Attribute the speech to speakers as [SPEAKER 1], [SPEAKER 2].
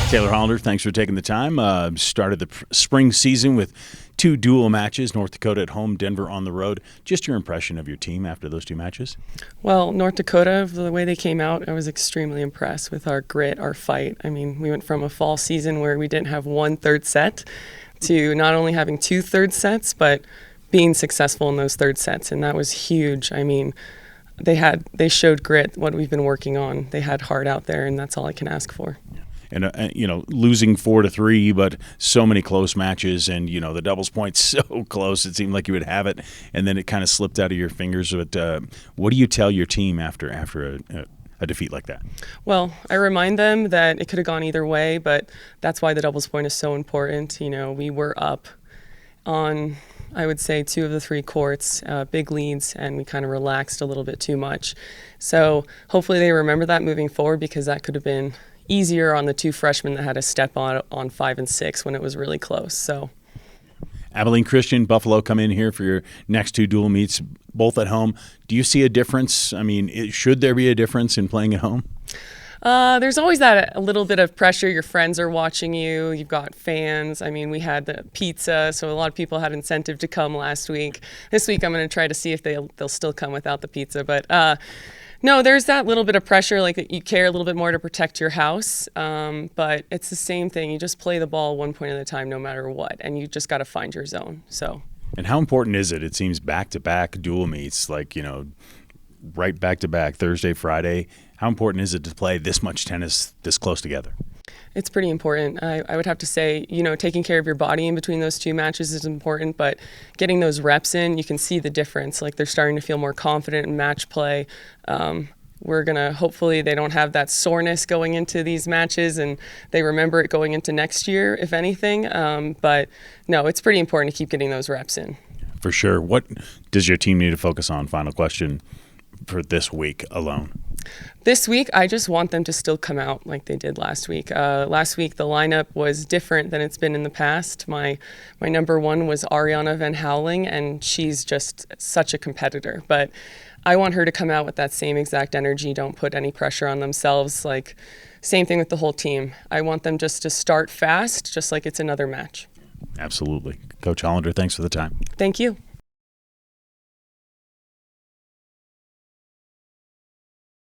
[SPEAKER 1] Taylor Hollander, thanks for taking the time. Started the spring season with 2 dual matches, North Dakota at home, Denver on the road. Just your impression of your team after those 2 matches?
[SPEAKER 2] Well, North Dakota, the way they came out, I was extremely impressed with our grit, our fight. I mean, we went from a fall season where we didn't have 1 third set to not only having 2 third sets, but being successful in those third sets, and that was huge. I mean, they showed grit, what we've been working on. They had heart out there, and that's all I can ask for.
[SPEAKER 1] And losing 4-3, but so many close matches, and the doubles point so close, it seemed like you would have it, and then it kind of slipped out of your fingers. But what do you tell your team after a defeat like that?
[SPEAKER 2] Well, I remind them that it could have gone either way, but that's why the doubles point is so important. We were up on, I would say, 2 of the 3 courts, big leads, and we kind of relaxed a little bit too much. So hopefully they remember that moving forward, because that could have been easier on the 2 freshmen that had to step on 5 and 6 when it was really close. So,
[SPEAKER 1] Abilene Christian, Buffalo come in here for your next 2 dual meets, both at home. Do you see a difference? I mean, should there be a difference in playing at home?
[SPEAKER 2] There's always a little bit of pressure. Your friends are watching you. You've got fans. I mean, we had the pizza, so a lot of people had incentive to come last week. This week I'm going to try to see if they'll still come without the pizza. But no, there's that little bit of pressure, like you care a little bit more to protect your house. But it's the same thing. You just play the ball 1 point at a time, no matter what, and you just got to find your zone. So. And
[SPEAKER 1] how important is it? It seems back-to-back dual meets, like right back-to-back, Thursday, Friday. How important is it to play this much tennis this close together?
[SPEAKER 2] It's pretty important. I would have to say, taking care of your body in between those 2 matches is important, but getting those reps in, you can see the difference. Like, they're starting to feel more confident in match play. We're going to, hopefully they don't have that soreness going into these matches, and they remember it going into next year, if anything. But no, it's pretty important to keep getting those reps in.
[SPEAKER 1] For sure. What does your team need to focus on? Final question for this week alone.
[SPEAKER 2] This week, I just want them to still come out like they did last week. Last week, the lineup was different than it's been in the past. My number 1 was Ariana Van Houweling, and she's just such a competitor. But I want her to come out with that same exact energy. Don't put any pressure on themselves. Like, same thing with the whole team. I want them just to start fast, just like it's another match.
[SPEAKER 1] Absolutely. Coach Hollander, thanks for the time.
[SPEAKER 2] Thank you.